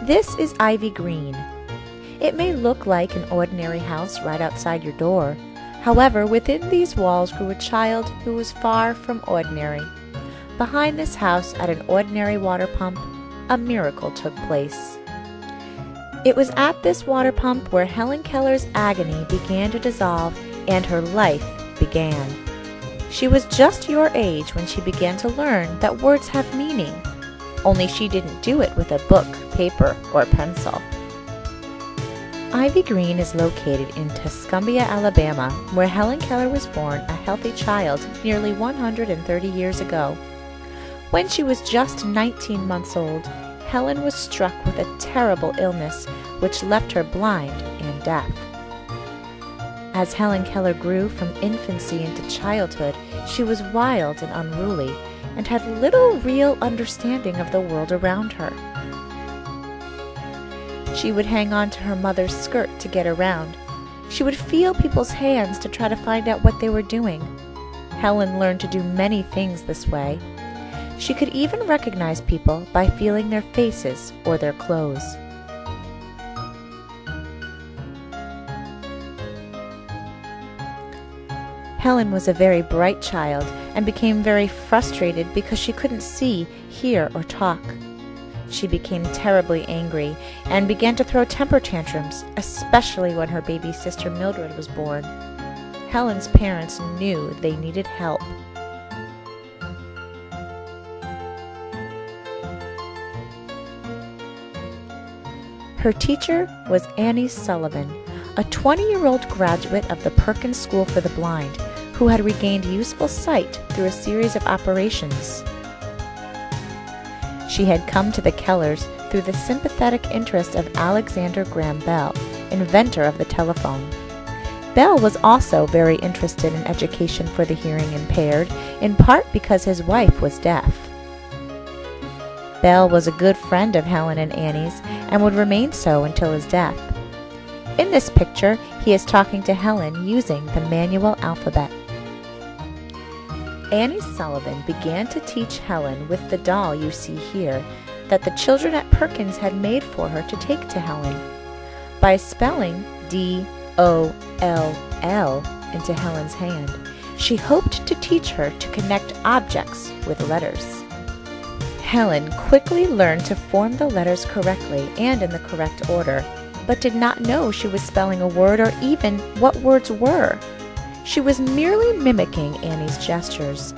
This is Ivy Green. It may look like an ordinary house right outside your door. However, within these walls grew a child who was far from ordinary. Behind this house, at an ordinary water pump, a miracle took place. It was at this water pump where Helen Keller's agony began to dissolve and her life began. She was just your age when she began to learn that words have meaning, only she didn't do it with a book, paper, or pencil. Ivy Green is located in Tuscumbia, Alabama, where Helen Keller was born a healthy child nearly 130 years ago. When she was just 19 months old, Helen was struck with a terrible illness which left her blind and deaf. As Helen Keller grew from infancy into childhood, she was wild and unruly and had little real understanding of the world around her. She would hang on to her mother's skirt to get around. She would feel people's hands to try to find out what they were doing. Helen learned to do many things this way. She could even recognize people by feeling their faces or their clothes. Helen was a very bright child and became very frustrated because she couldn't see, hear, or talk. She became terribly angry and began to throw temper tantrums, especially when her baby sister Mildred was born. Helen's parents knew they needed help. Her teacher was Annie Sullivan, a 20-year-old graduate of the Perkins School for the Blind, who had regained useful sight through a series of operations. She had come to the Kellers through the sympathetic interest of Alexander Graham Bell, inventor of the telephone. Bell was also very interested in education for the hearing impaired, in part because his wife was deaf. Bell was a good friend of Helen and Annie's and would remain so until his death. In this picture, he is talking to Helen using the manual alphabet. Annie Sullivan began to teach Helen with the doll you see here that the children at Perkins had made for her to take to Helen. By spelling D-O-L-L into Helen's hand, she hoped to teach her to connect objects with letters. Helen quickly learned to form the letters correctly and in the correct order, but did not know she was spelling a word or even what words were. She was merely mimicking Annie's gestures.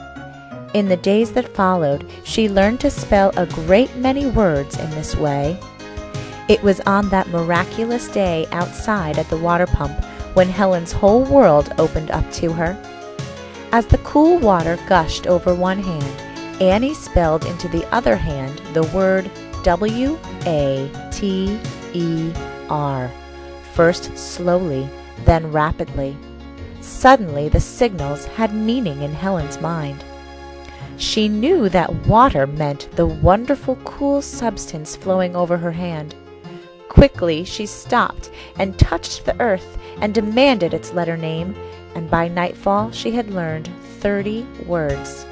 In the days that followed, she learned to spell a great many words in this way. It was on that miraculous day outside at the water pump when Helen's whole world opened up to her. As the cool water gushed over one hand, Annie spelled into the other hand the word W-A-T-E-R, first slowly, then rapidly. Suddenly, the signals had meaning in Helen's mind. She knew that water meant the wonderful cool substance flowing over her hand. Quickly, she stopped and touched the earth and demanded its letter name, and by nightfall she had learned 30 words.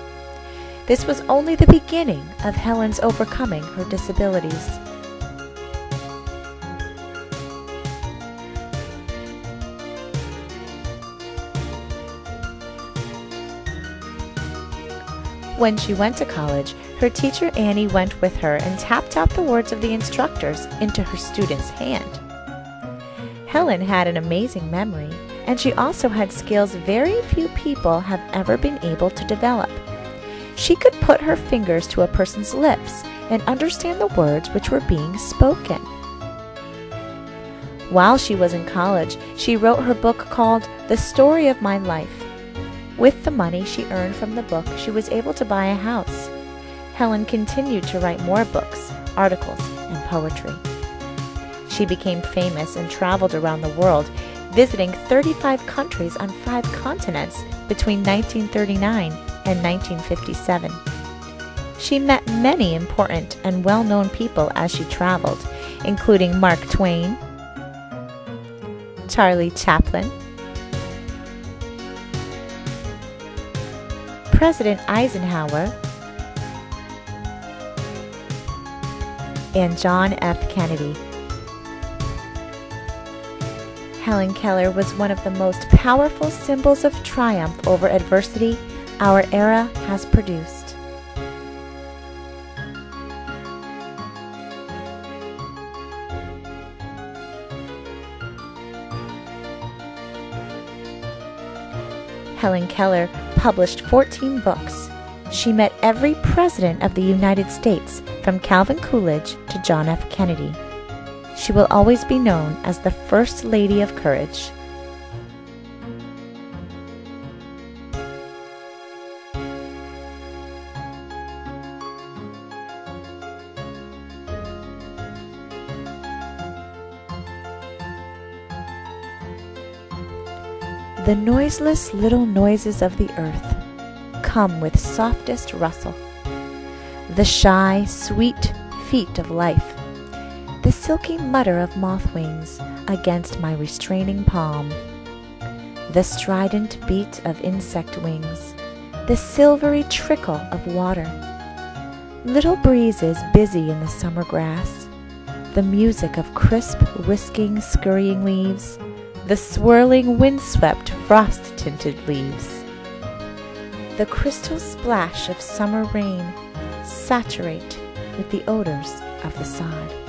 This was only the beginning of Helen's overcoming her disabilities. When she went to college, her teacher Annie went with her and tapped out the words of the instructors into her student's hand. Helen had an amazing memory, and she also had skills very few people have ever been able to develop. She could put her fingers to a person's lips and understand the words which were being spoken. While she was in college, she wrote her book called The Story of My Life. With the money she earned from the book, she was able to buy a house. Helen continued to write more books, articles, and poetry. She became famous and traveled around the world, visiting 35 countries on 5 continents between 1939 and 1957. She met many important and well-known people as she traveled, including Mark Twain, Charlie Chaplin, President Eisenhower, and John F. Kennedy. Helen Keller was one of the most powerful symbols of triumph over adversity our era has produced. Helen Keller published 14 books. She met every president of the United States, from Calvin Coolidge to John F. Kennedy. She will always be known as the First Lady of Courage. The noiseless little noises of the earth come with softest rustle. The shy, sweet feet of life, the silky mutter of moth wings against my restraining palm, the strident beat of insect wings, the silvery trickle of water, little breezes busy in the summer grass, the music of crisp, whisking, scurrying leaves, the swirling, windswept, frost-tinted leaves. The crystal splash of summer rain saturate with the odors of the sod.